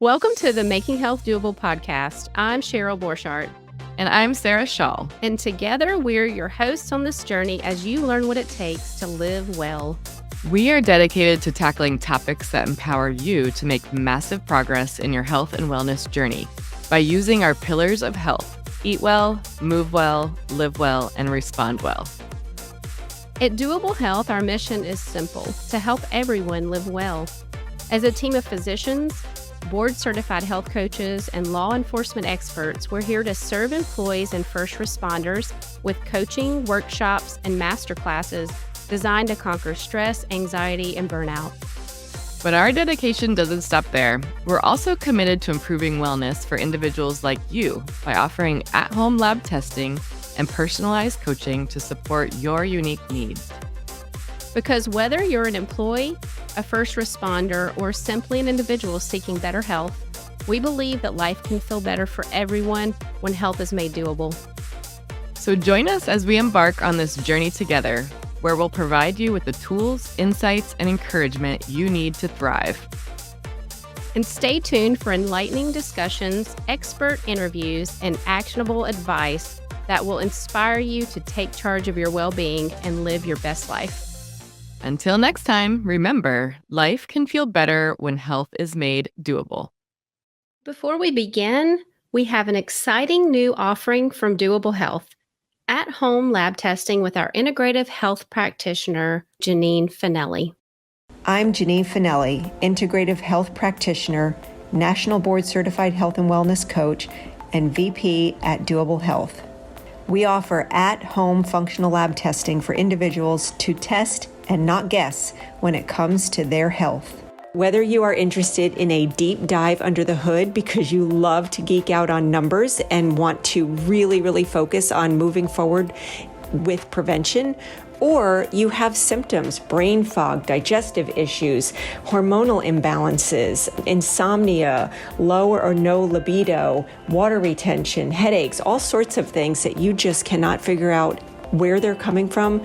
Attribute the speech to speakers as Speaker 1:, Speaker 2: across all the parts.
Speaker 1: Welcome to the Making Health Dooable podcast. I'm Cheryl Borchardt.
Speaker 2: And I'm Sarah Schall.
Speaker 1: And together we're your hosts on this journey as you learn what it takes to live well.
Speaker 2: We are dedicated to tackling topics that empower you to make massive progress in your health and wellness journey by using our pillars of health: eat well, move well, live well, and respond well.
Speaker 1: At Dooable Health, our mission is simple: to help everyone live well. As a team of physicians, board-certified health coaches, and law enforcement experts, we're here to serve employees and first responders with coaching, workshops, and masterclasses designed to conquer stress, anxiety, and burnout.
Speaker 2: But our dedication doesn't stop there. We're also committed to improving wellness for individuals like you by offering at-home lab testing and personalized coaching to support your unique needs.
Speaker 1: Because whether you're an employee, a first responder, or simply an individual seeking better health, we believe that life can feel better for everyone when health is made doable.
Speaker 2: So join us as we embark on this journey together, where we'll provide you with the tools, insights, and encouragement you need to thrive.
Speaker 1: And stay tuned for enlightening discussions, expert interviews, and actionable advice that will inspire you to take charge of your well-being and live your best life.
Speaker 2: Until next time, remember, life can feel better when health is made doable.
Speaker 1: Finally we begin, we have an exciting new offering from Dooable Health: at-home lab testing with our integrative health practitioner, Janine Finelli.
Speaker 3: I'm Janine Finelli, integrative health practitioner, National Board Certified Health and Wellness Coach, and VP at Dooable Health. We offer at-home functional lab testing for individuals to test and not guess when it comes to their health. Whether you are interested in a deep dive under the hood because you love to geek out on numbers and want to really focus on moving forward with prevention, or you have symptoms, brain fog, digestive issues, hormonal imbalances, insomnia, low or no libido, water retention, headaches, all sorts of things that you just cannot figure out where they're coming from,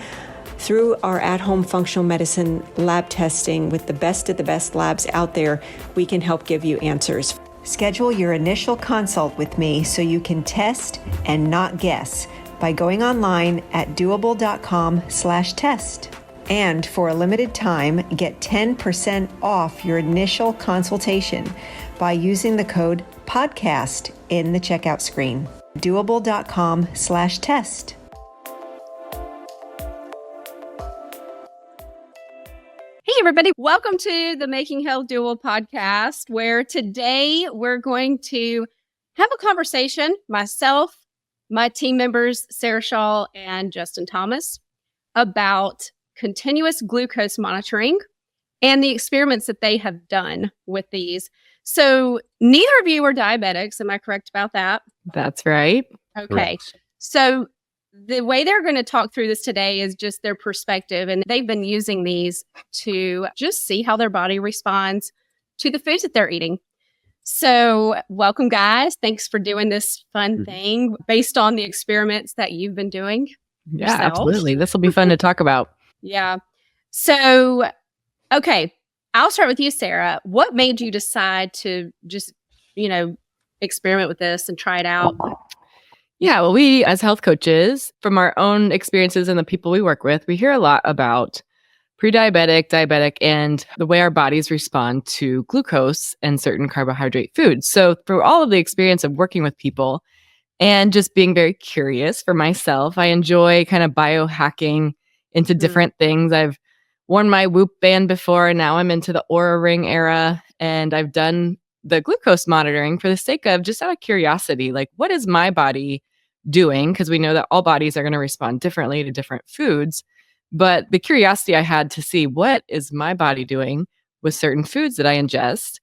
Speaker 3: through our at-home functional medicine lab testing with the best of the best labs out there, we can help give you answers. Schedule your initial consult with me so you can test and not guess by going online at doable.com/test. And for a limited time, get 10% off your initial consultation by using the code PODCAST in the checkout screen. doable.com/test.
Speaker 1: Hey, everybody. Welcome to the Making Health Dooable podcast, where today we're going to have a conversation, myself, my team members, Sarah Schall and Justin Thomas, about continuous glucose monitoring and the experiments that they have done with these. So neither of you are diabetics. Am I correct about that?
Speaker 2: That's right.
Speaker 1: Okay.
Speaker 4: Correct.
Speaker 1: So the way they're going to talk through this today is just their perspective, and they've been using these to just see how their body responds to the foods that they're eating. So welcome, guys. Thanks for doing this fun thing based on the experiments that you've been doing.
Speaker 2: Yeah,
Speaker 1: yourself.
Speaker 2: absolutely. This will be fun to talk about.
Speaker 1: Yeah. So, okay, I'll start with you, Sarah. What made you decide to just, experiment with this and try it out?
Speaker 2: Yeah, well, we as health coaches, from our own experiences and the people we work with, we hear a lot about pre-diabetic, diabetic, and the way our bodies respond to glucose and certain carbohydrate foods. So through all of the experience of working with people and just being very curious for myself, I enjoy kind of biohacking into different things. I've worn my Whoop band before, and now I'm into the Oura Ring era, and I've done the glucose monitoring for the sake of just out of curiosity, like, what is my body doing? Because we know that all bodies are going to respond differently to different foods. But the curiosity I had to see, what is my body doing with certain foods that I ingest?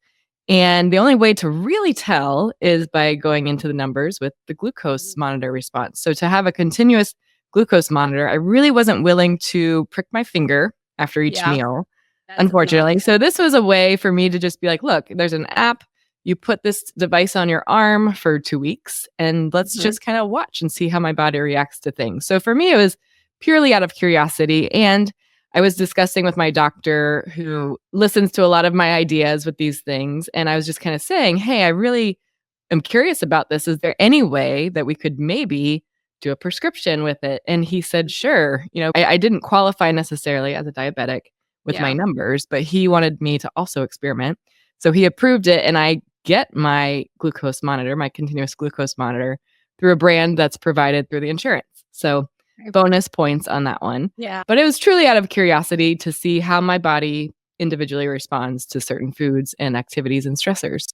Speaker 2: And the only way to really tell is by going into the numbers with the glucose monitor response. So to have a continuous glucose monitor, I really wasn't willing to prick my finger after each meal, unfortunately. So this was a way for me to just be like, look, there's an app. You put this device on your arm for 2 weeks, and let's just kind of watch and see how my body reacts to things. So for me, it was purely out of curiosity. And I was discussing with my doctor who listens to a lot of my ideas with these things. And I was just kind of saying, hey, I really am curious about this. Is there any way that we could maybe do a prescription with it? And he said, sure. I didn't qualify necessarily as a diabetic with my numbers, but he wanted me to also experiment. So he approved it, and I get my glucose monitor, my continuous glucose monitor, through a brand that's provided through the insurance. So bonus points on that one.
Speaker 1: Yeah.
Speaker 2: But it was truly out of curiosity to see how my body individually responds to certain foods and activities and stressors.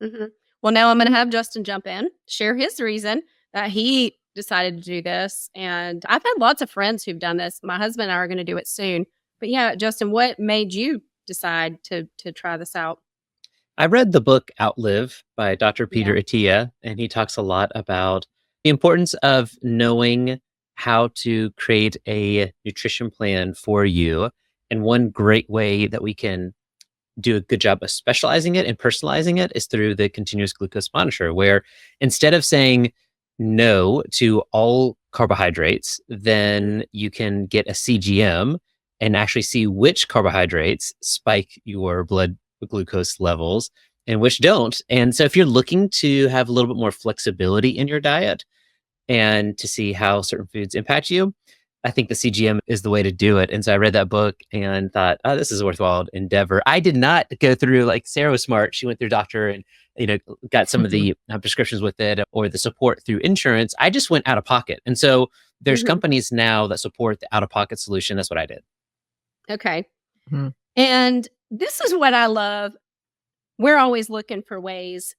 Speaker 1: Mm-hmm. Well, now I'm going to have Justin jump in, share his reason that he decided to do this. And I've had lots of friends who've done this. My husband and I are going to do it soon. But yeah, Justin, what made you decide to try this out?
Speaker 4: I read the book Outlive by Dr. Peter Attia, and he talks a lot about the importance of knowing how to create a nutrition plan for you. And one great way that we can do a good job of specializing it and personalizing it is through the continuous glucose monitor, where instead of saying no to all carbohydrates, then you can get a CGM and actually see which carbohydrates spike your blood glucose levels and which don't. And so if you're looking to have a little bit more flexibility in your diet and to see how certain foods impact you, I think the CGM is the way to do it. And so I read that book and thought, oh, this is a worthwhile endeavor. I did not go through, like Sarah was smart. She went through doctor and, got some of the prescriptions with it or the support through insurance. I just went out of pocket. And so there's companies now that support the out-of-pocket solution. That's what I did.
Speaker 1: Okay. Mm-hmm. And this is what I love. We're always looking for ways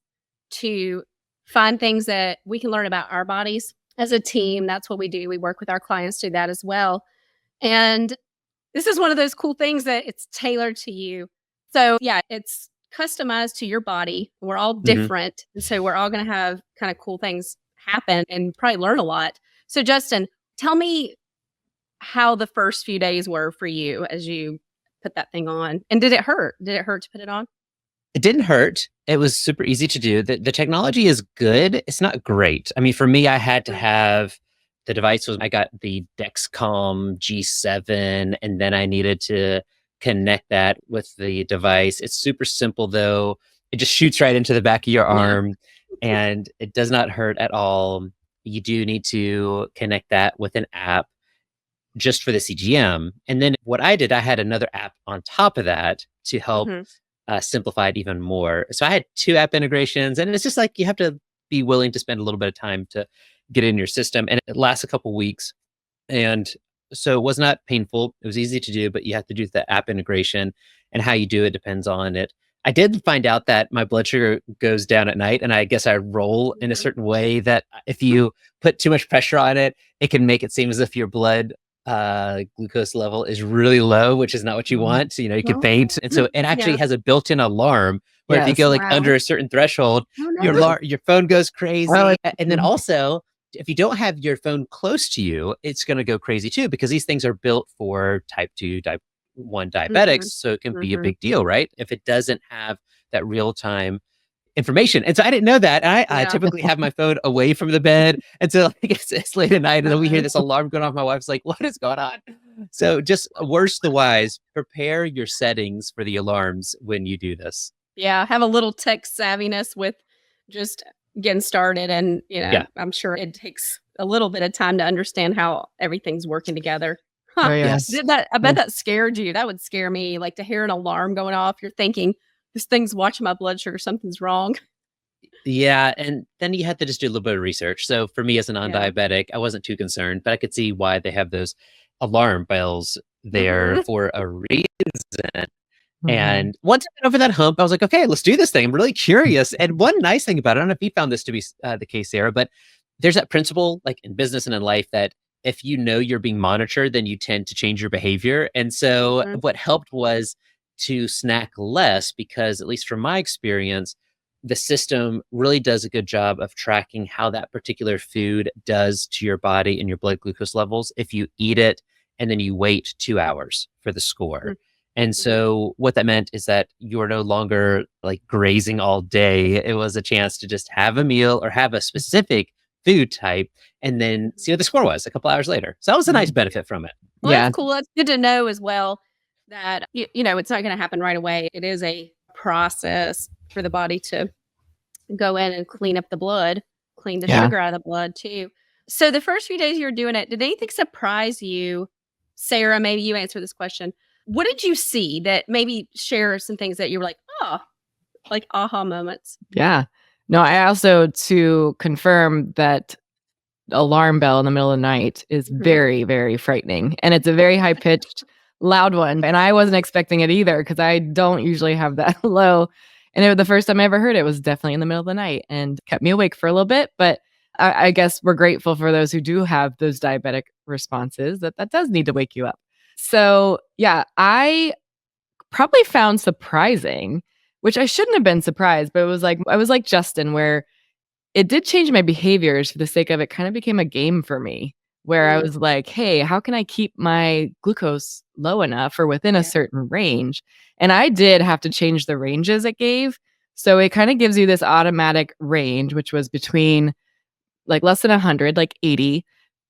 Speaker 1: to find things that we can learn about our bodies as a team. That's what we do. We work with our clients to do that as well. And this is one of those cool things that it's tailored to you. So yeah, it's customized to your body. We're all different. And so we're all going to have kind of cool things happen and probably learn a lot. So Justin, tell me how the first few days were for you as you put that thing on. And did it hurt? Did it hurt to put it on?
Speaker 4: It didn't hurt. It was super easy to do. The technology is good. It's not great. I mean, for me, I had to have the device I got the Dexcom G7, and then I needed to connect that with the device. It's super simple though. It just shoots right into the back of your arm and it does not hurt at all. You do need to connect that with an app just for the CGM. And then what I did, I had another app on top of that to help simplify it even more. So I had 2 app integrations, and it's just like you have to be willing to spend a little bit of time to get in your system. And it lasts a couple weeks. And so it was not painful. It was easy to do, but you have to do the app integration, and how you do it depends on it. I did find out that my blood sugar goes down at night, and I guess I roll in a certain way that if you put too much pressure on it, it can make it seem as if your blood glucose level is really low, which is not what you want. So, you can faint. And so it actually has a built-in alarm where if you go under a certain threshold, your phone goes crazy. And then also, if you don't have your phone close to you, it's going to go crazy too, because these things are built for type 2, type 1 diabetics. So it can be a big deal, right? If it doesn't have that real-time information. And so I didn't know that. I typically have my phone away from the bed. And so it's late at night and then we hear this alarm going off. My wife's like, what is going on? So just worse the wise, prepare your settings for the alarms when you do this.
Speaker 1: Yeah. Have a little tech savviness with just getting started. And, I'm sure it takes a little bit of time to understand how everything's working together. Huh.
Speaker 2: Oh, yes.
Speaker 1: I bet that scared you. That would scare me. Like to hear an alarm going off. You're thinking, this thing's watching my blood sugar. Something's wrong.
Speaker 4: Yeah. And then you have to just do a little bit of research. So for me as a non-diabetic, I wasn't too concerned, but I could see why they have those alarm bells there for a reason. And once I got over that hump, I was like, okay, let's do this thing. I'm really curious. And one nice thing about it, I don't know if you found this to be the case, Sarah, but there's that principle like in business and in life that if you know you're being monitored, then you tend to change your behavior. And so what helped was to snack less, because at least from my experience, the system really does a good job of tracking how that particular food does to your body and your blood glucose levels if you eat it and then you wait 2 hours for the score. And so what that meant is that you're no longer like grazing all day. It was a chance to just have a meal or have a specific food type, and then see what the score was a couple hours later. So that was a nice benefit from it.
Speaker 1: Well,
Speaker 2: Yeah.
Speaker 1: that's cool. That's good to know as well that, it's not going to happen right away. It is a process for the body to go in and clean up the blood, clean the sugar out of the blood too. So the first few days you were doing it, did anything surprise you? Sarah, maybe you answer this question. What did you see that maybe share some things that you were like, oh, like aha moments?
Speaker 2: Yeah. No, I also, to confirm that alarm bell in the middle of the night is very, very frightening. And it's a very high pitched, loud one. And I wasn't expecting it either because I don't usually have that low. And the first time I ever heard it was definitely in the middle of the night and kept me awake for a little bit. But I guess we're grateful for those who do have those diabetic responses that does need to wake you up. So yeah, I probably found surprising, which I shouldn't have been surprised, but I was like Justin, where it did change my behaviors for the sake of it. Kind of became a game for me where I was like, hey, how can I keep my glucose low enough or within a certain range? And I did have to change the ranges it gave. So it kind of gives you this automatic range, which was between like less than 100, like 80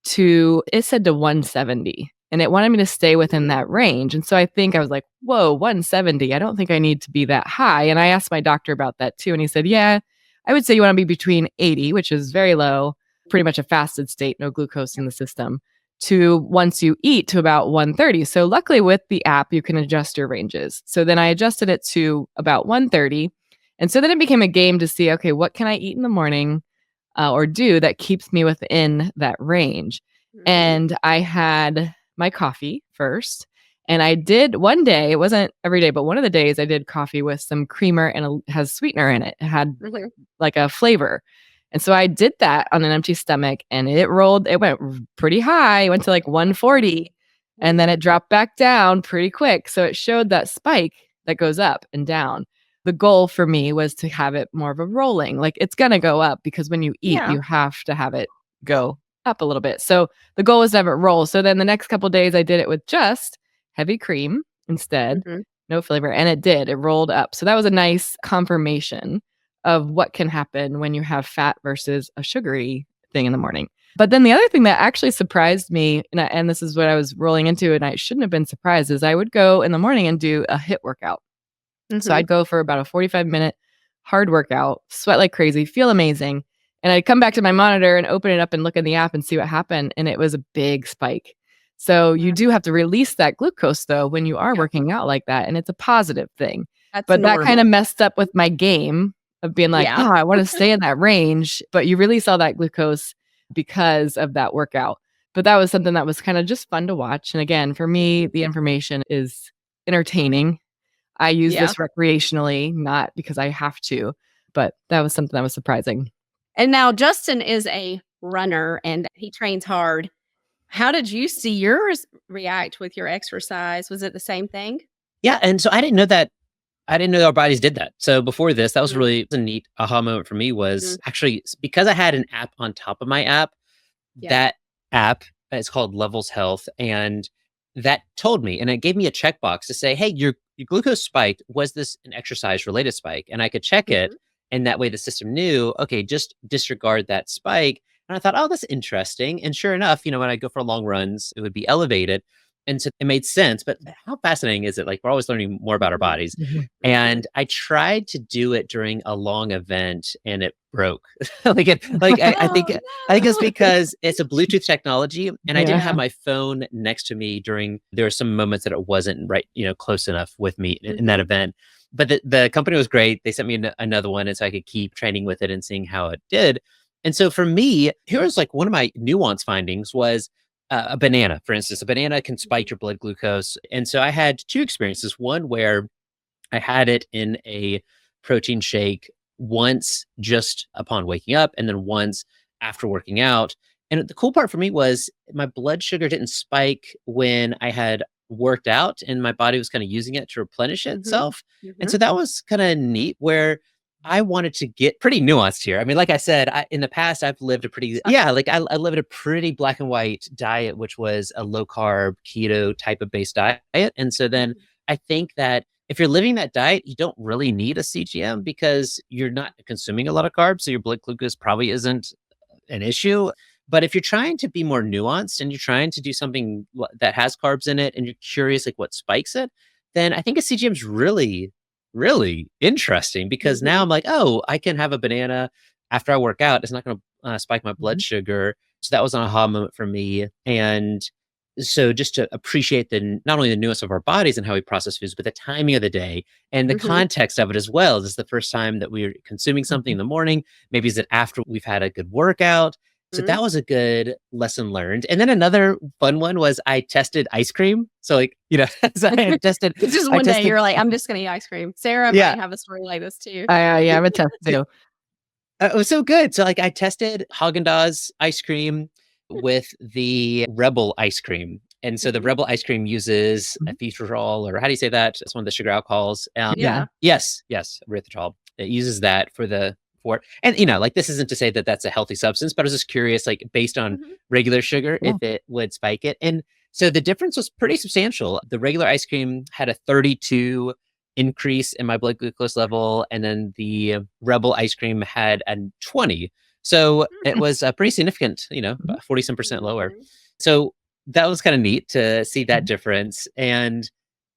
Speaker 2: to, it said to 170. And it wanted me to stay within that range. And so I was like, whoa, 170. I don't think I need to be that high. And I asked my doctor about that too. And he said, yeah, I would say you want to be between 80, which is very low, pretty much a fasted state, no glucose in the system, to once you eat to about 130. So luckily with the app, you can adjust your ranges. So then I adjusted it to about 130. And so then it became a game to see, okay, what can I eat in the morning or do that keeps me within that range? And I had my coffee first. And I did one day, it wasn't every day, but one of the days I did coffee with some creamer and it has sweetener in it. It had like a flavor. And so I did that on an empty stomach and it went pretty high. It went to like 140 and then it dropped back down pretty quick. So it showed that spike that goes up and down. The goal for me was to have it more of a rolling, like it's going to go up because when you eat, you have to have it go up a little bit. So the goal was to have it roll. So then the next couple of days I did it with just heavy cream instead, no flavor. And it did, it rolled up. So that was a nice confirmation of what can happen when you have fat versus a sugary thing in the morning. But then the other thing that actually surprised me, and this is what I was rolling into and I shouldn't have been surprised, is I would go in the morning and do a HIIT workout. So I'd go for about a 45-minute hard workout, sweat like crazy, feel amazing. And I'd come back to my monitor and open it up and look in the app and see what happened. And it was a big spike. So you do have to release that glucose though when you are working out like that. And it's a positive thing. But that kind of messed up with my game of being like, oh, I want to stay in that range. But you release all that glucose because of that workout. But that was something that was kind of just fun to watch. And again, for me, the information is entertaining. I use this recreationally, not because I have to, but that was something that was surprising.
Speaker 1: And now Justin is a runner and he trains hard. How did you see yours react with your exercise? Was it the same thing?
Speaker 4: Yeah. And so I didn't know that. I didn't know our bodies did that. So before this, that was really a neat aha moment for me was actually because I had an app on top of my app, that app is called Levels Health. And that told me, and it gave me a checkbox to say, hey, your glucose spiked. Was this an exercise related spike? And I could check it. And that way the system knew, okay, just disregard that spike. And I thought, oh, that's interesting. And sure enough, when I go for long runs, it would be elevated. And so it made sense. But how fascinating is it? Like we're always learning more about our bodies. And I tried to do it during a long event and it broke. I think it's because it's a Bluetooth technology and I didn't have my phone next to me there were some moments that it wasn't right, close enough with me in that event. But the company was great. They sent me another one and so I could keep training with it and seeing how it did. And so for me, here was like one of my nuanced findings was a banana, for instance. A banana can spike your blood glucose. And so I had two experiences. One where I had it in a protein shake once just upon waking up and then once after working out. And the cool part for me was my blood sugar didn't spike when I had worked out and my body was kind of using it to replenish itself. And so that was kind of neat where I wanted to get pretty nuanced here. I mean, like I said, in the past, I've lived I lived a pretty black and white diet, which was a low carb, keto type of based diet. And so then I think that if you're living that diet, you don't really need a CGM because you're not consuming a lot of carbs. So your blood glucose probably isn't an issue. But if you're trying to be more nuanced and you're trying to do something that has carbs in it and you're curious like what spikes it, then I think a CGM is really, really interesting because now I'm like, oh, I can have a banana after I work out. It's not going to spike my blood sugar. So that was an aha moment for me. And so just to appreciate not only the nuance of our bodies and how we process foods, but the timing of the day and the context of it as well. Is this the first time that we're consuming something in the morning? Maybe is it after we've had a good workout? So that was a good lesson learned. And then another fun one was I tested ice cream. So like, so I had tested.
Speaker 1: Just one day you're like, I'm just going to eat ice cream. Sarah might have a story like this too.
Speaker 2: I have a test too.
Speaker 4: It was so good. So like I tested Haagen-Dazs ice cream with the Rebel ice cream. And so the Rebel ice cream uses a erythritol, or how do you say that? It's one of the sugar alcohols. Yes, erythritol. It uses that for and like this isn't to say that that's a healthy substance, but I was just curious, like based on regular sugar, if it would spike it. And so the difference was pretty substantial. The regular ice cream had a 32 increase in my blood glucose level, and then the Rebel ice cream had a 20. So it was pretty significant, about 40% lower. So that was kind of neat to see that difference. And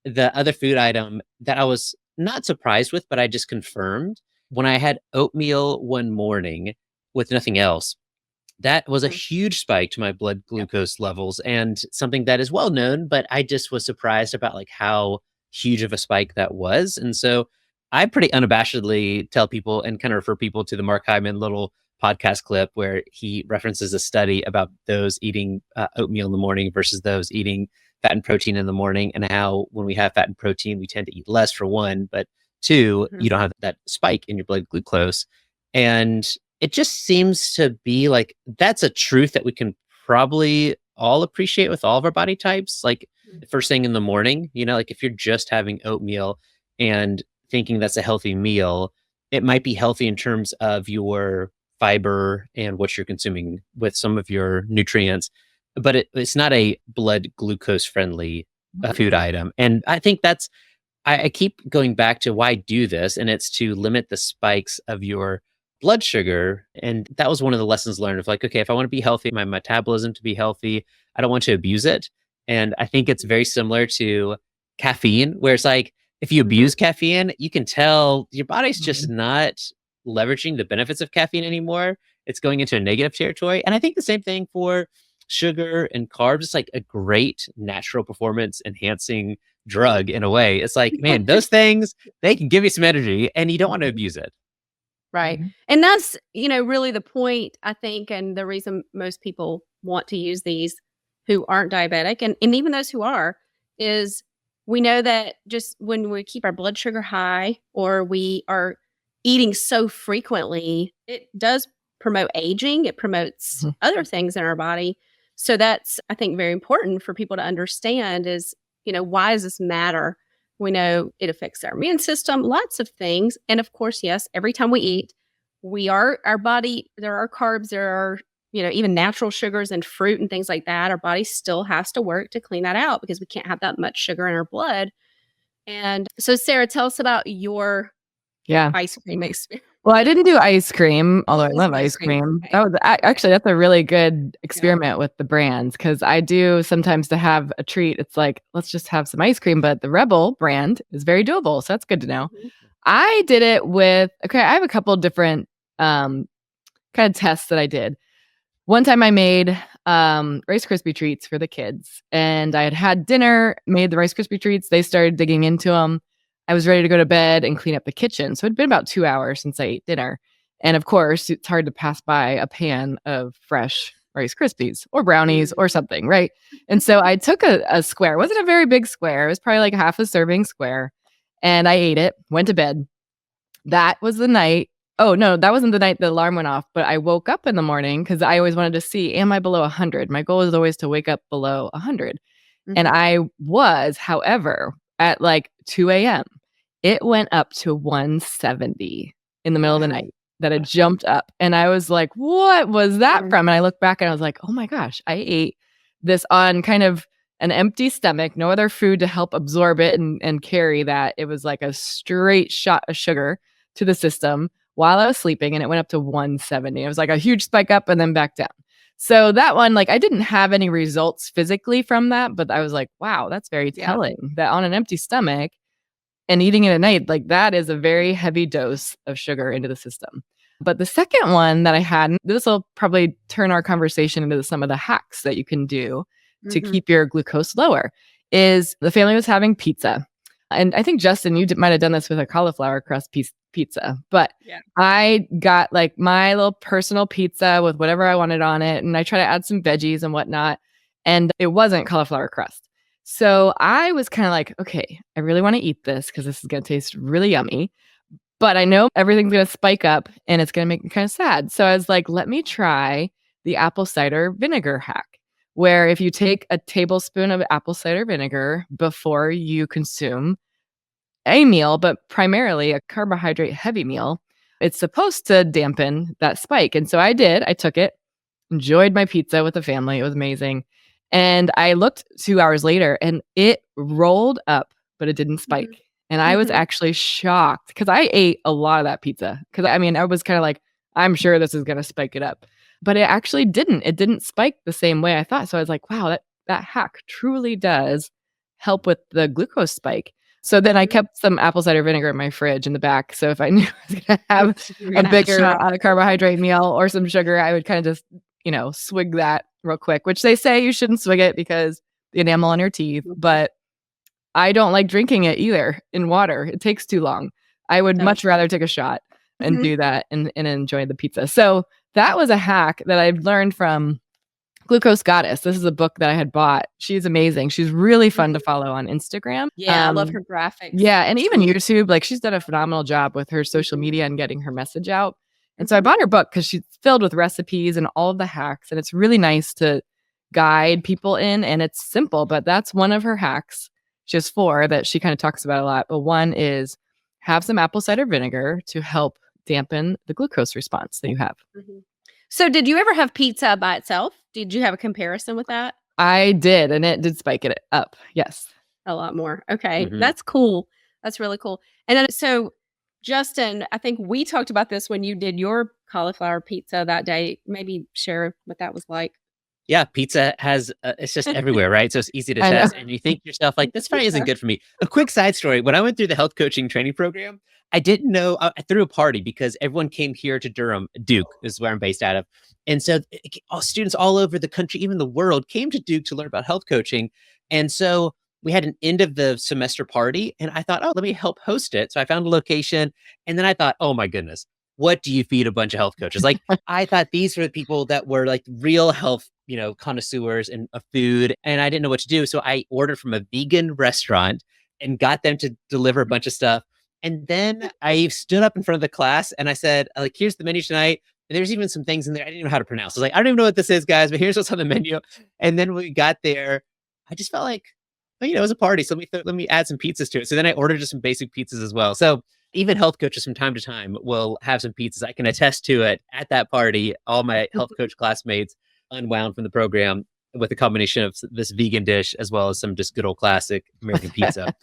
Speaker 4: the other food item that I was not surprised with, but I just confirmed, when I had oatmeal one morning with nothing else, that was a huge spike to my blood glucose levels, and something that is well known, but I just was surprised about like how huge of a spike that was. And so I pretty unabashedly tell people and kind of refer people to the Mark Hyman little podcast clip where he references a study about those eating oatmeal in the morning versus those eating fat and protein in the morning, and how when we have fat and protein, we tend to eat less, for one, but two, you don't have that spike in your blood glucose. And it just seems to be like, that's a truth that we can probably all appreciate with all of our body types. Like first thing in the morning, like if you're just having oatmeal and thinking that's a healthy meal, it might be healthy in terms of your fiber and what you're consuming with some of your nutrients, but it's not a blood glucose friendly food item. And I think I keep going back to why I do this, and it's to limit the spikes of your blood sugar. And that was one of the lessons learned of like, okay, if I want to be healthy, my metabolism to be healthy, I don't want to abuse it. And I think it's very similar to caffeine, where it's like, if you abuse caffeine, you can tell your body's just not leveraging the benefits of caffeine anymore. It's going into a negative territory. And I think the same thing for sugar and carbs. It's like a great natural performance enhancing drug in a way. It's like, man, those things, they can give you some energy and you don't want to abuse it.
Speaker 1: Right. And that's, really the point, I think, and the reason most people want to use these who aren't diabetic, and even those who are, is we know that just when we keep our blood sugar high or we are eating so frequently, it does promote aging. It promotes other things in our body. So that's, I think, very important for people to understand is, why does this matter? We know it affects our immune system, lots of things. And of course, yes, every time we eat, our body, there are carbs, there are, even natural sugars and fruit and things like that. Our body still has to work to clean that out because we can't have that much sugar in our blood. And so, Sarah, tell us about your ice cream experience.
Speaker 2: Well, I didn't do ice cream, although I love ice cream. Okay. That was actually, that's a really good experiment with the brands, because I do sometimes to have a treat. It's like, let's just have some ice cream, but the Rebel brand is very doable. So that's good to know. I did it with, I have a couple different kind of tests that I did. One time I made Rice Krispie treats for the kids, and I had dinner, made the Rice Krispie treats. They started digging into them. I was ready to go to bed and clean up the kitchen. So it'd been about 2 hours since I ate dinner. And of course, it's hard to pass by a pan of fresh Rice Krispies or brownies or something, right? And so I took a square. It wasn't a very big square. It was probably like half a serving square. And I ate it, went to bed. That was the night. Oh, no, that wasn't the night the alarm went off. But I woke up in the morning because I always wanted to see, am I below 100? My goal is always to wake up below 100. And I was, however, at like 2 a.m., it went up to 170 in the middle of the night that it jumped up. And I was like, what was that from? And I looked back and I was like, oh my gosh, I ate this on kind of an empty stomach, no other food to help absorb it and carry that. It was like a straight shot of sugar to the system while I was sleeping, and it went up to 170. It was like a huge spike up and then back down. So that one, like I didn't have any results physically from that, but I was like, wow, that's very telling that on an empty stomach and eating it at night, like that is a very heavy dose of sugar into the system. But the second one that I had, and this will probably turn our conversation into some of the hacks that you can do to keep your glucose lower, is the family was having pizza. And I think, Justin, you might have done this with a cauliflower crust pizza. But I got like my little personal pizza with whatever I wanted on it. And I try to add some veggies and whatnot. And it wasn't cauliflower crust. So I was kind of like, okay, I really want to eat this because this is going to taste really yummy. But I know everything's going to spike up and it's going to make me kind of sad. So I was like, let me try the apple cider vinegar hack, where if you take a tablespoon of apple cider vinegar before you consume a meal, but primarily a carbohydrate heavy meal, it's supposed to dampen that spike. And so I did. I took it, enjoyed my pizza with the family. It was amazing. And I looked 2 hours later and it rolled up, but it didn't spike. And I was actually shocked because I ate a lot of that pizza. Because I mean, I was kind of like, I'm sure this is going to spike it up. But it actually didn't. It didn't spike the same way I thought. So I was like, wow, that hack truly does help with the glucose spike. So then I kept some apple cider vinegar in my fridge in the back. So if I knew I was going to have a bigger carbohydrate meal or some sugar, I would kind of just, swig that real quick, which they say you shouldn't swig it because the enamel on your teeth. But I don't like drinking it either in water. It takes too long. I would much rather take a shot and do that and enjoy the pizza. So that was a hack that I've learned from Glucose Goddess. This is a book that I had bought. She's amazing. She's really fun to follow on Instagram.
Speaker 1: Yeah, I love her graphics.
Speaker 2: Yeah, and even YouTube. Like she's done a phenomenal job with her social media and getting her message out. And so I bought her book because she's filled with recipes and all of the hacks. And it's really nice to guide people in. And it's simple, but that's one of her hacks. She has 4 that she kind of talks about a lot. But one is have some apple cider vinegar to help dampen the glucose response that you have.
Speaker 1: So did you ever have pizza by itself? Did you have a comparison with that?
Speaker 2: I did, and it did spike it up. Yes.
Speaker 1: A lot more. Okay. That's cool. That's really cool. And then, so Justin, I think we talked about this when you did your cauliflower pizza that day. Maybe share what that was like.
Speaker 4: Yeah, pizza has, it's just everywhere, right? So it's easy to test. And you think to yourself, like, this probably isn't good for me. A quick side story. When I went through the health coaching training program, I didn't know, I threw a party because everyone came here to Durham. Duke is where I'm based out of. And so all students all over the country, even the world, came to Duke to learn about health coaching. And so we had an end of the semester party. And I thought, let me help host it. So I found a location. And then I thought, oh my goodness, what do you feed a bunch of health coaches? Like, I thought these were the people that were like real health, connoisseurs and of food. And I didn't know what to do. So I ordered from a vegan restaurant and got them to deliver a bunch of stuff. And then I stood up in front of the class and I said, like, here's the menu tonight. And there's even some things in there I didn't know how to pronounce. I was like, I don't even know what this is, guys, but here's what's on the menu. And then when we got there, I just felt like, it was a party. So let me add some pizzas to it. So then I ordered just some basic pizzas as well. So even health coaches from time to time will have some pizzas. I can attest to it at that party. All my health coach classmates unwound from the program with a combination of this vegan dish as well as some just good old classic American pizza.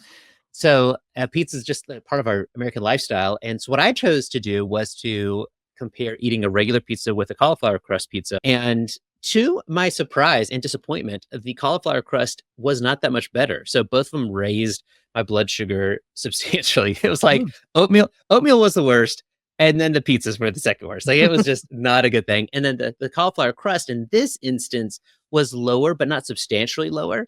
Speaker 4: So pizza is just part of our American lifestyle. And so what I chose to do was to compare eating a regular pizza with a cauliflower crust pizza. And to my surprise and disappointment, the cauliflower crust was not that much better. So both of them raised my blood sugar substantially. It was like oatmeal was the worst. And then the pizzas were the second worst. Like it was just not a good thing. And then the cauliflower crust in this instance was lower, but not substantially lower.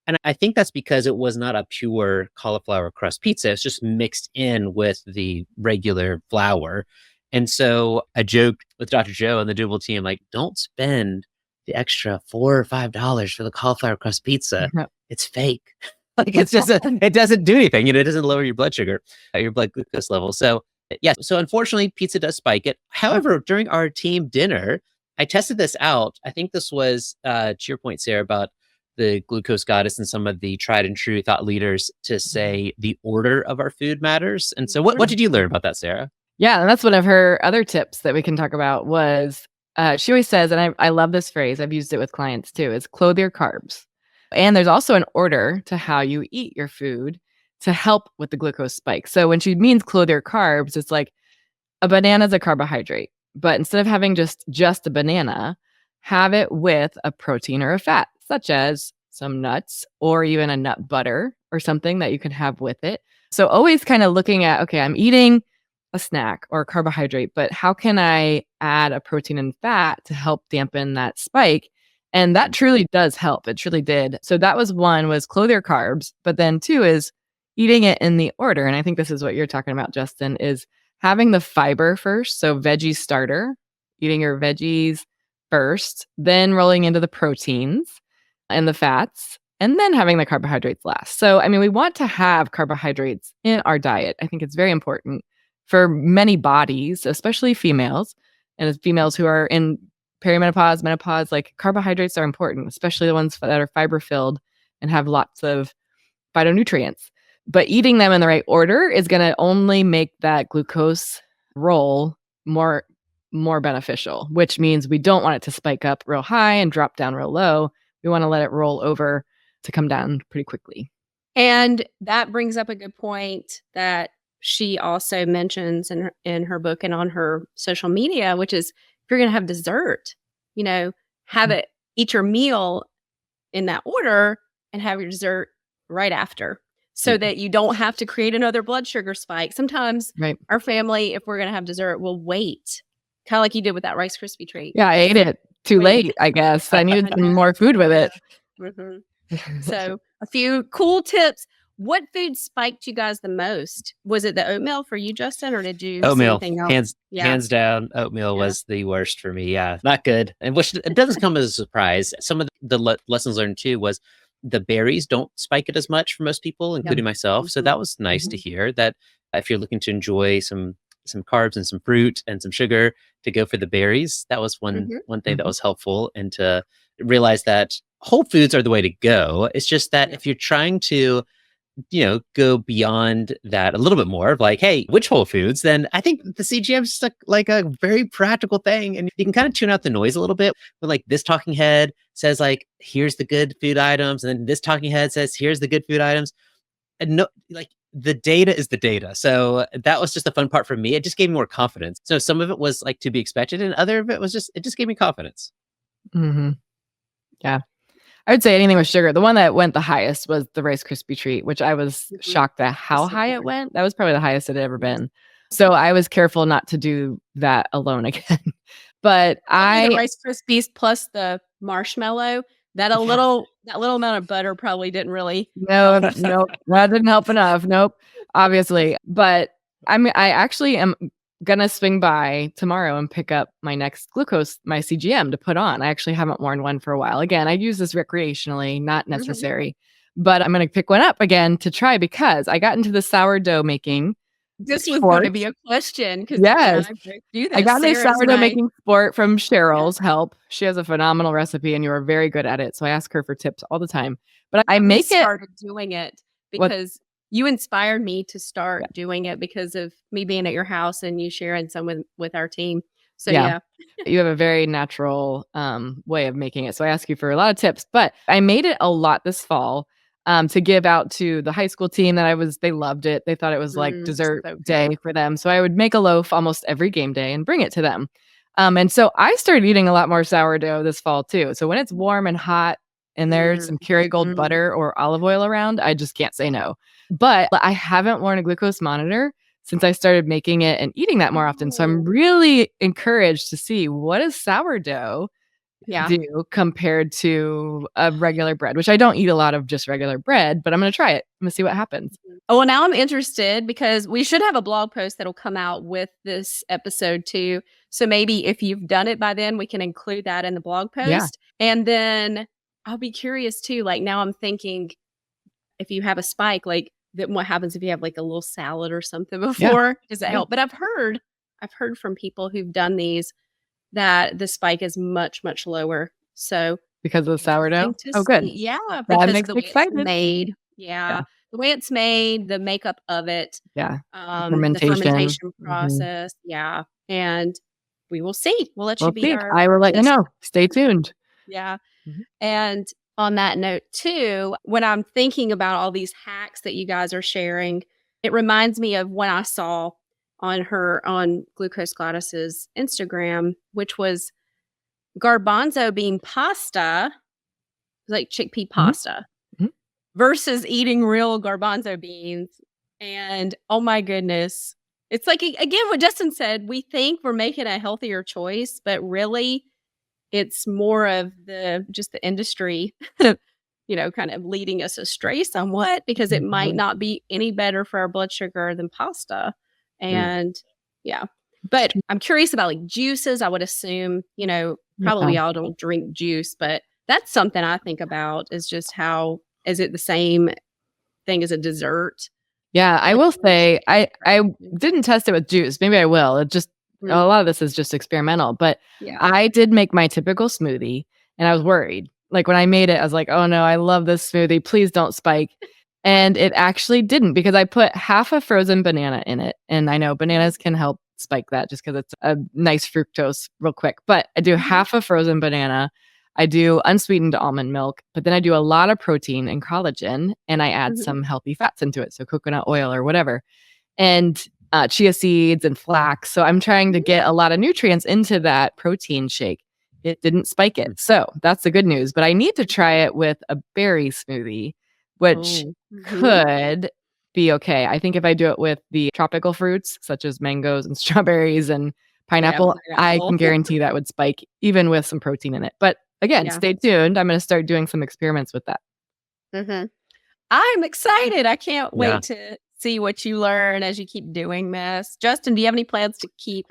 Speaker 4: And I think that's because it was not a pure cauliflower crust pizza. It's just mixed in with the regular flour. And so I joked with Dr. Joe and the Dooable team, like, don't spend the extra $4 or $5 for the cauliflower crust pizza. No. It's fake. Like it's just, it doesn't do anything. It doesn't lower your blood sugar, your blood glucose level. So yes. So unfortunately, pizza does spike it. However, during our team dinner, I tested this out. I think this was, to your point, Sarah, about the Glucose Goddess and some of the tried and true thought leaders to say the order of our food matters. And so what did you learn about that, Sarah?
Speaker 2: Yeah, and that's one of her other tips that we can talk about was she always says, and I love this phrase, I've used it with clients too, is clothe your carbs. And there's also an order to how you eat your food to help with the glucose spike. So when she means clothe your carbs, it's like a banana is a carbohydrate, but instead of having just a banana, have it with a protein or a fat, such as some nuts or even a nut butter or something that you can have with it. So always kind of looking at, okay, I'm eating a snack or a carbohydrate, but how can I add a protein and fat to help dampen that spike? And that truly does help. It truly did. So that was one, was clothe your carbs. But then two is eating it in the order. And I think this is what you're talking about, Justin, is having the fiber first. So veggie starter, eating your veggies first, then rolling into the proteins and the fats, and then having the carbohydrates last. So, I mean, we want to have carbohydrates in our diet. I think it's very important for many bodies, especially females, and as females who are in perimenopause, menopause, like carbohydrates are important, especially the ones that are fiber filled and have lots of phytonutrients. But eating them in the right order is going to only make that glucose roll more beneficial, which means we don't want it to spike up real high and drop down real low. We want to let it roll over to come down pretty quickly.
Speaker 1: And that brings up a good point that she also mentions in her book and on her social media, which is if you're going to have dessert, have it, eat your meal in that order and have your dessert right after so that you don't have to create another blood sugar spike. Sometimes our family, if we're going to have dessert, will wait, kind of like you did with that Rice Krispie treat.
Speaker 2: Yeah, I ate it too late, I guess. I needed some more food with it.
Speaker 1: Mm-hmm. So a few cool tips. What food spiked you guys the most? Was it the oatmeal for you, Justin, or did you
Speaker 4: oatmeal?
Speaker 1: See anything else?
Speaker 4: Hands down, oatmeal was the worst for me. Yeah, not good. And which it doesn't come as a surprise. Some of the lessons learned too was the berries don't spike it as much for most people, including myself. So that was nice to hear that if you're looking to enjoy some carbs and some fruit and some sugar, to go for the berries. That was one thing that was helpful, and to realize that whole foods are the way to go. It's just that if you're trying to go beyond that a little bit more of like, hey, which whole foods? Then I think the CGM is like a very practical thing. And you can kind of tune out the noise a little bit. But like this talking head says like, here's the good food items. And then this talking head says, here's the good food items. And no, like the data is the data. So that was just the fun part for me. It just gave me more confidence. So some of it was like to be expected, and other of it was it just gave me confidence.
Speaker 2: Mm-hmm. Yeah. I would say anything with sugar. The one that went the highest was the Rice Krispie treat, which I was shocked at how high it went. That was probably the highest it had ever been. So I was careful not to do that alone again. But
Speaker 1: the Rice Krispies plus the marshmallow, that little amount of butter probably didn't really.
Speaker 2: No, that didn't help enough. Nope, obviously. But I actually am gonna swing by tomorrow and pick up my next glucose, my CGM to put on. I actually haven't worn one for a while. Again, I use this recreationally, not necessary, but I'm gonna pick one up again to try because I got into the sourdough making.
Speaker 1: This was going to be a question because
Speaker 2: I got this sourdough making sport from Cheryl's help. She has a phenomenal recipe, and you are very good at it. So I ask her for tips all the time. But I
Speaker 1: started doing it because you inspired me to start doing it because of me being at your house and you sharing some with our team. So
Speaker 2: you have a very natural way of making it. So I ask you for a lot of tips, but I made it a lot this fall to give out to the high school team they loved it. They thought it was like dessert day for them. So I would make a loaf almost every game day and bring it to them. And so I started eating a lot more sourdough this fall too. So when it's warm and hot and there's some Kerrygold butter or olive oil around, I just can't say no. But I haven't worn a glucose monitor since I started making it and eating that more often. So I'm really encouraged to see what does sourdough do compared to a regular bread, which I don't eat a lot of just regular bread, but I'm going to try it. I'm going to see what happens.
Speaker 1: Oh, well, now I'm interested because we should have a blog post that'll come out with this episode too. So maybe if you've done it by then, we can include that in the blog post. Yeah. And then I'll be curious too. Like now I'm thinking if you have a spike, like then what happens if you have like a little salad or something before? Does that help? But I've heard from people who've done these that the spike is much, much lower. So
Speaker 2: because of the sourdough? Oh, good.
Speaker 1: Yeah.
Speaker 2: That makes me excited.
Speaker 1: It's made. Yeah. The way it's made, the makeup of it.
Speaker 2: Yeah.
Speaker 1: The fermentation process. Yeah. And we will see. We'll let you be
Speaker 2: I will let you know. Stay tuned.
Speaker 1: Yeah. And on that note too, when I'm thinking about all these hacks that you guys are sharing, it reminds me of when I saw on Glucose Gladys's Instagram, which was garbanzo bean pasta, like chickpea pasta,
Speaker 2: Mhm.
Speaker 1: versus eating real garbanzo beans. And oh my goodness, it's like, again, what Justin said, we think we're making a healthier choice, but really it's more of just the industry, kind of leading us astray somewhat, because it might not be any better for our blood sugar than pasta. And yeah, but I'm curious about like juices. I would assume, probably
Speaker 2: Yeah.
Speaker 1: y'all don't drink juice, but that's something I think about, is just how, is it the same thing as a dessert?
Speaker 2: Yeah, I
Speaker 1: Like,
Speaker 2: will say I didn't test it with juice. Maybe I will. It just a lot of this is just experimental, but
Speaker 1: yeah.
Speaker 2: I did make my typical smoothie and I was worried. Like when I made it, I was like, "Oh no, I love this smoothie. Please don't spike." And it actually didn't, because I put half a frozen banana in it. And I know bananas can help spike that just because it's a nice fructose real quick. But I do half a frozen banana. I do unsweetened almond milk, but then I do a lot of protein and collagen, and I add some healthy fats into it. So coconut oil or whatever, and chia seeds and flax. So I'm trying to get a lot of nutrients into that protein shake. It didn't spike it. So that's the good news. But I need to try it with a berry smoothie, which could be okay. I think if I do it with the tropical fruits, such as mangoes and strawberries and pineapple, I can guarantee that would spike even with some protein in it. But again, stay tuned. I'm going to start doing some experiments with that.
Speaker 1: I'm excited. I can't
Speaker 4: Yeah.
Speaker 1: wait to see what you learn as you keep doing this. Justin, do you have any plans to keep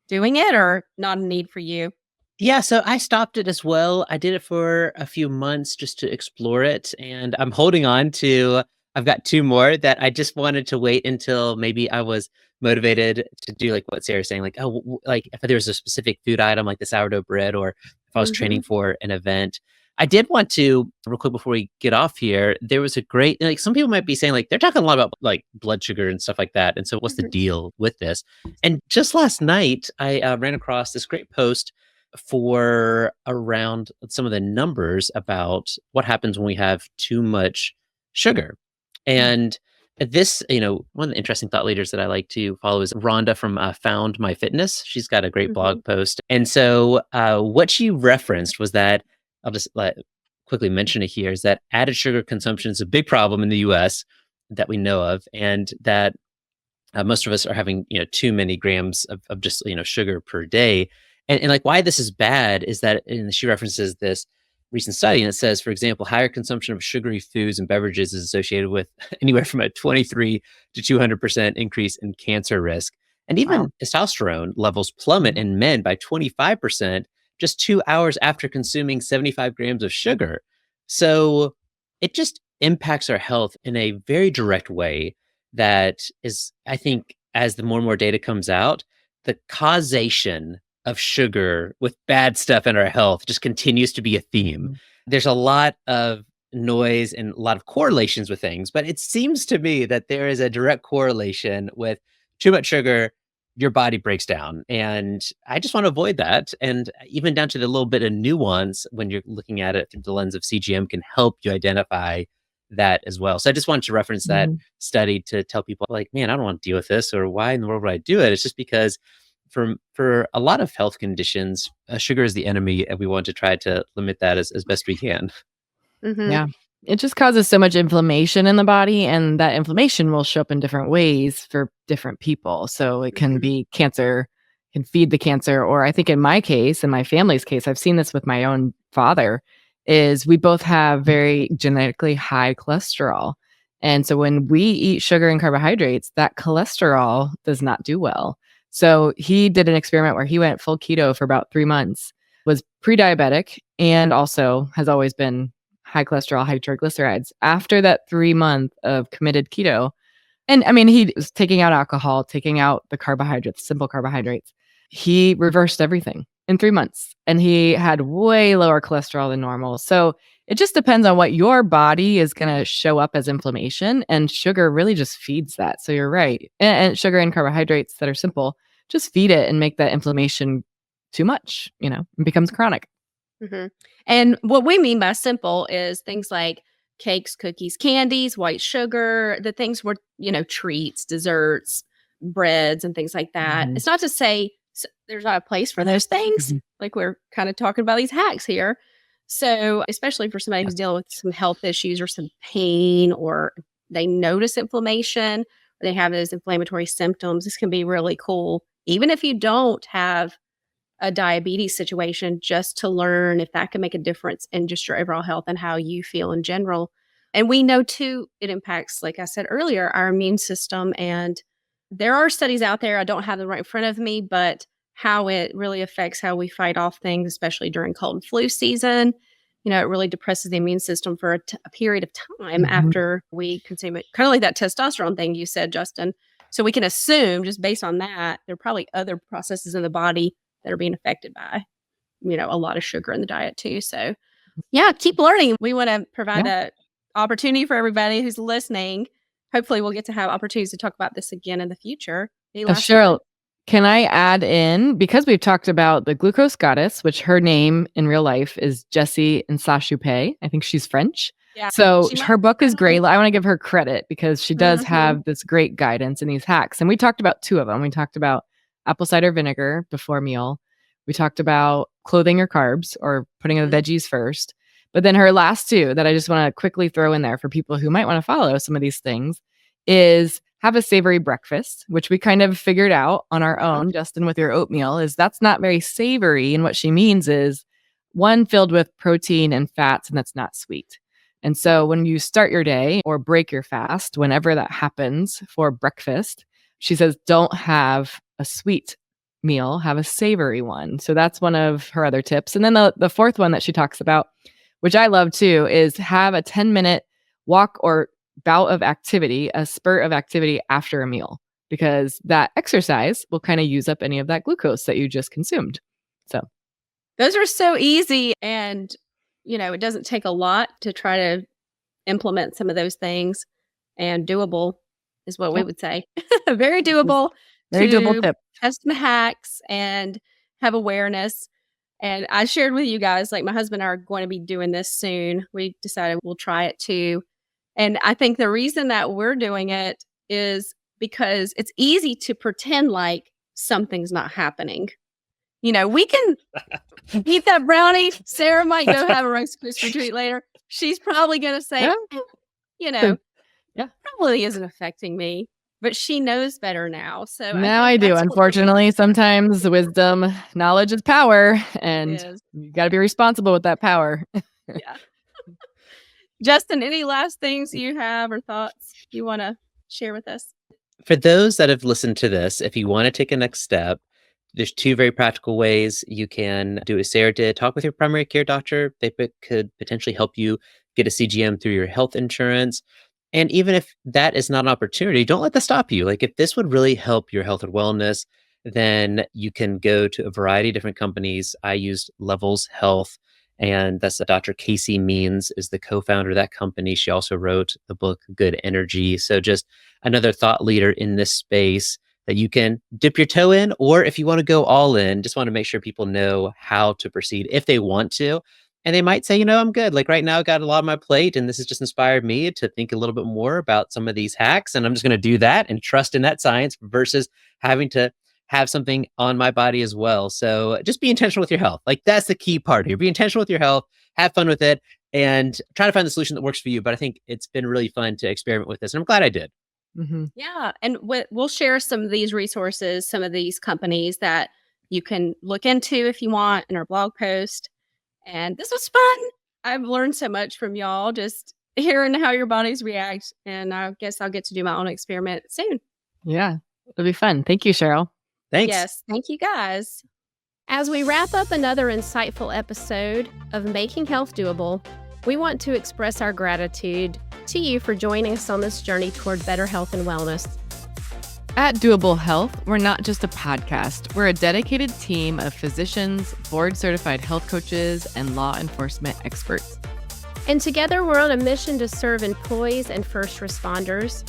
Speaker 1: doing it, or not a need for you?
Speaker 4: Yeah, so I stopped it as well. I did it for a few months just to explore it, and I'm holding on to I've got 2 more that I just wanted to wait until maybe I was motivated to do, like what Sarah's saying, like, oh, like if there was a specific food item like the sourdough bread, or if I was training for an event. I did want to, real quick before we get off here, there was a great, like some people might be saying, like, they're talking a lot about like blood sugar and stuff like that. And so what's the deal with this? And just last night, I ran across this great post for around some of the numbers about what happens when we have too much sugar. And this, one of the interesting thought leaders that I like to follow is Rhonda from Found My Fitness. She's got a great blog post. And so what she referenced was that, I'll just quickly mention it here, is that added sugar consumption is a big problem in the US that we know of, and that most of us are having, too many grams of just, sugar per day. And like why this is bad is that, and she references this recent study, and it says, for example, higher consumption of sugary foods and beverages is associated with anywhere from a 23 to 200% increase in cancer risk. And even testosterone levels plummet in men by 25% just 2 hours after consuming 75 grams of sugar. So it just impacts our health in a very direct way that is, I think, as the more and more data comes out, the causation of sugar with bad stuff in our health just continues to be a theme. There's a lot of noise and a lot of correlations with things, but it seems to me that there is a direct correlation with too much sugar, your body breaks down. And I just want to avoid that. And even down to the little bit of nuance when you're looking at it through the lens of CGM can help you identify that as well. So I just wanted to reference that study to tell people, like, man, I don't want to deal with this, or why in the world would I do it? It's just because for a lot of health conditions, sugar is the enemy, and we want to try to limit that as best we can.
Speaker 2: Yeah. It just causes so much inflammation in the body, and that inflammation will show up in different ways for different people. So it can be cancer, can feed the cancer, or I think in my case, in my family's case, I've seen this with my own father, is we both have very genetically high cholesterol. And so when we eat sugar and carbohydrates, that cholesterol does not do well. So he did an experiment where he went full keto for about 3 months, was pre-diabetic, and also has always been high cholesterol, high triglycerides. After that 3 month of committed keto, and I mean, he was taking out alcohol, taking out the carbohydrates, simple carbohydrates. He reversed everything in 3 months, and he had way lower cholesterol than normal. So it just depends on what your body is going to show up as inflammation, and sugar really just feeds that. So you're right. And sugar and carbohydrates that are simple just feed it and make that inflammation too much, and becomes chronic.
Speaker 1: And what we mean by simple is things like cakes, cookies, candies, white sugar, the things where, treats, desserts, breads and things like that.
Speaker 2: Mhm.
Speaker 1: It's not to say there's not a place for those things.
Speaker 2: Mhm.
Speaker 1: Like we're kind of talking about these hacks here. So, especially for somebody who's dealing with some health issues or some pain, or they notice inflammation, or they have those inflammatory symptoms, this can be really cool. Even if you don't have a diabetes situation, just to learn if that can make a difference in just your overall health and how you feel in general. And we know too, it impacts, like I said earlier, our immune system. And there are studies out there, I don't have them right in front of me, but how it really affects how we fight off things, especially during cold and flu season. You know, it really depresses the immune system for a period of time
Speaker 2: Mhm.
Speaker 1: after we consume it. Kind of like that testosterone thing you said, Justin. So we can assume, just based on that, there are probably other processes in the body that are being affected by, a lot of sugar in the diet too. So yeah, keep learning. We want to provide a opportunity for everybody who's listening. Hopefully we'll get to have opportunities to talk about this again in the future. Any last
Speaker 2: Cheryl,
Speaker 1: words?
Speaker 2: can I add in, because we've talked about the glucose goddess, which her name in real life is Jessie Nsashupe. I think she's French.
Speaker 1: Yeah.
Speaker 2: So
Speaker 1: She might-
Speaker 2: her book is great. I want to give her credit because she does
Speaker 1: Mhm.
Speaker 2: have this great guidance in these hacks. And we talked about two of them. We talked about apple cider vinegar before meal. We talked about clothing your carbs or putting the veggies first. But then her last two that I just want to quickly throw in there for people who might want to follow some of these things is have a savory breakfast, which we kind of figured out on our own, Justin, with your oatmeal, is that's not very savory. And what she means is one filled with protein and fats, and that's not sweet. And so when you start your day or break your fast, whenever that happens for breakfast, she says, don't have a sweet meal, have a savory one. So that's one of her other tips. And then the fourth one that she talks about, which I love too, is have a 10-minute walk or bout of activity, a spurt of activity after a meal, because that exercise will kind of use up any of that glucose that you just consumed. So
Speaker 1: those are so easy, and it doesn't take a lot to try to implement some of those things, and doable is what we would say. Very doable.
Speaker 2: very doable tip.
Speaker 1: Test some hacks and have awareness. And I shared with you guys, like my husband and I are going to be doing this soon. We decided we'll try it too. And I think the reason that we're doing it is because it's easy to pretend like something's not happening. We can eat that brownie. Sarah might go have a Rice Krispie treat later. She's probably going to say, probably isn't affecting me. But she knows better now. So
Speaker 2: now I do. Unfortunately, sometimes wisdom, knowledge is power, and you got to be responsible with that power.
Speaker 1: Yeah. Justin, any last things you have or thoughts you want to share with us?
Speaker 4: For those that have listened to this, if you want to take a next step, there's two very practical ways you can do as Sarah did. Talk with your primary care doctor. They could potentially help you get a CGM through your health insurance. And even if that is not an opportunity, don't let that stop you. Like if this would really help your health and wellness, then you can go to a variety of different companies. I used Levels Health, and that's Dr. Casey Means is the co-founder of that company. She also wrote the book Good Energy. So just another thought leader in this space that you can dip your toe in, or if you want to go all in, just want to make sure people know how to proceed if they want to. And they might say, I'm good. Like right now, I got a lot on my plate, and this has just inspired me to think a little bit more about some of these hacks. And I'm just going to do that and trust in that science versus having to have something on my body as well. So just be intentional with your health. Like that's the key part here. Be intentional with your health, have fun with it, and try to find the solution that works for you. But I think it's been really fun to experiment with this, and I'm glad I did.
Speaker 2: Mm-hmm.
Speaker 1: Yeah. And we'll share some of these resources, some of these companies that you can look into if you want in our blog post. And this was fun. I've learned so much from y'all, just hearing how your bodies react. And I guess I'll get to do my own experiment soon.
Speaker 2: Yeah, it'll be fun. Thank you, Cheryl.
Speaker 4: Thanks.
Speaker 1: Yes. Thank you, guys. As we wrap up another insightful episode of Making Health Doable, we want to express our gratitude to you for joining us on this journey toward better health and wellness.
Speaker 2: At Doable Health, we're not just a podcast. We're a dedicated team of physicians, board-certified health coaches, and law enforcement experts.
Speaker 1: And together, we're on a mission to serve employees and first responders,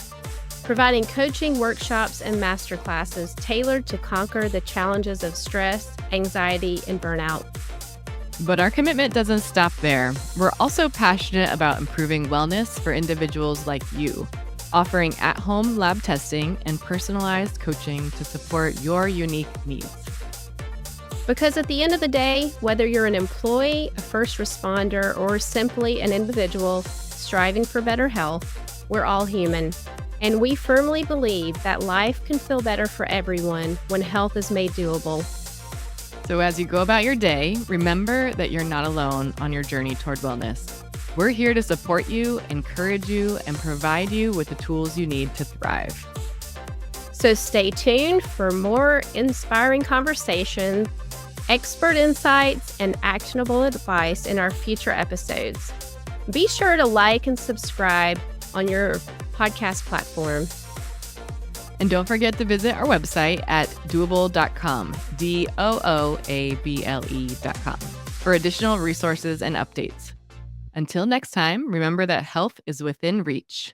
Speaker 1: providing coaching workshops and masterclasses tailored to conquer the challenges of stress, anxiety, and burnout.
Speaker 2: But our commitment doesn't stop there. We're also passionate about improving wellness for individuals like you. offering at-home lab testing and personalized coaching to support your unique needs.
Speaker 1: Because at the end of the day, whether you're an employee, a first responder, or simply an individual striving for better health, we're all human. And we firmly believe that life can feel better for everyone when health is made doable.
Speaker 2: So as you go about your day, remember that you're not alone on your journey toward wellness. We're here to support you, encourage you, and provide you with the tools you need to thrive.
Speaker 1: So stay tuned for more inspiring conversations, expert insights, and actionable advice in our future episodes. Be sure to like and subscribe on your podcast platform.
Speaker 2: And don't forget to visit our website at doable.com, DOOABLE.com, for additional resources and updates. Until next time, remember that health is within reach.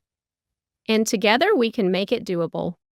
Speaker 1: And together we can make it doable.